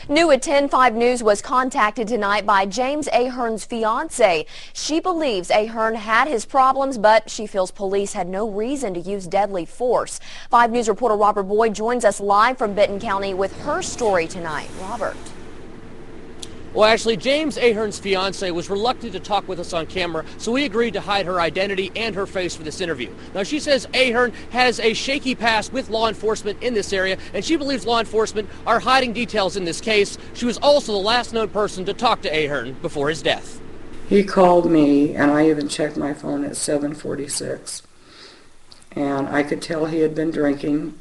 New at 10:05 News was contacted tonight by James Ahern's fiance. She believes Ahern had his problems, but she feels police had no reason to use deadly force. 5 News reporter Robert Boyd joins us live from Benton County with her story tonight. Robert. Well, actually, James Ahern's fiance was reluctant to talk with us on camera, so we agreed to hide her identity and her face for this interview. Now, she says Ahern has a shaky past with law enforcement in this area, and she believes law enforcement are hiding details in this case. She was also the last known person to talk to Ahern before his death. He called me, and I even checked my phone at 7:46, and I could tell he had been drinking.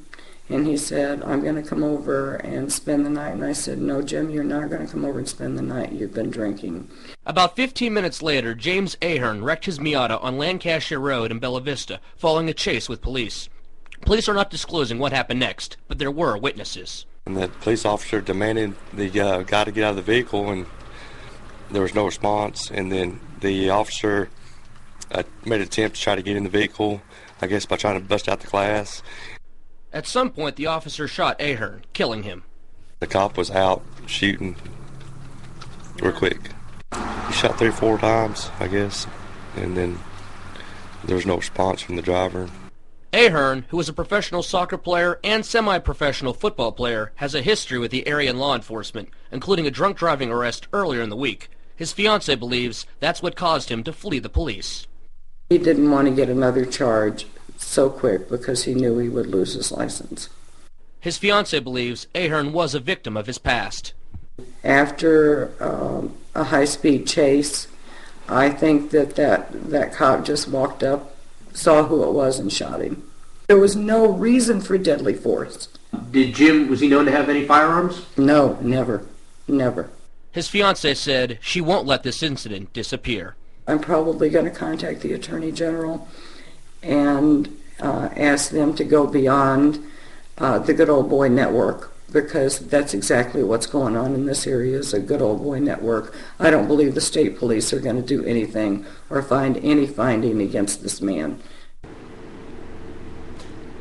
And he said, I'm going to come over and spend the night. And I said, no, Jim, you're not going to come over and spend the night. You've been drinking. About 15 minutes later, James Ahern wrecked his Miata on Lancashire Road in Bella Vista, following a chase with police. Police are not disclosing what happened next, but there were witnesses. And the police officer demanded the guy to get out of the vehicle, and there was no response. And then the officer made an attempt to try to get in the vehicle, I guess by trying to bust out the glass. At some point, the officer shot Ahern, killing him. The cop was out shooting real quick. He shot 3 or 4 times, I guess, and then there was no response from the driver. Ahern, who was a professional soccer player and semi-professional football player, has a history with the area and law enforcement, including a drunk driving arrest earlier in the week. His fiancée believes that's what caused him to flee the police. He didn't want to get another charge so quick because he knew he would lose his license. His fiancée believes Ahern was a victim of his past. After a high-speed chase, I think that cop just walked up, saw who it was, and shot him. There was no reason for deadly force. Was he known to have any firearms? No, never, never. His fiancée said she won't let this incident disappear. I'm probably going to contact the Attorney General and ask them to go beyond the good old boy network, because that's exactly what's going on in this area, is a good old boy network. I don't believe the state police are going to do anything or find any finding against this man.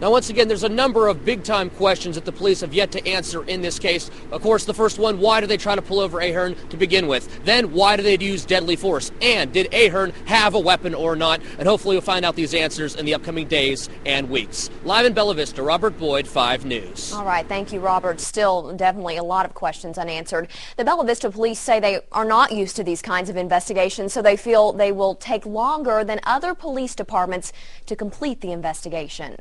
Now, once again, there's a number of big-time questions that the police have yet to answer in this case. Of course, the first one, why did they try to pull over Ahern to begin with? Then, why did they use deadly force? And did Ahern have a weapon or not? And hopefully we'll find out these answers in the upcoming days and weeks. Live in Bella Vista, Robert Boyd, 5 News. All right, thank you, Robert. Still definitely a lot of questions unanswered. The Bella Vista police say they are not used to these kinds of investigations, so they feel they will take longer than other police departments to complete the investigation.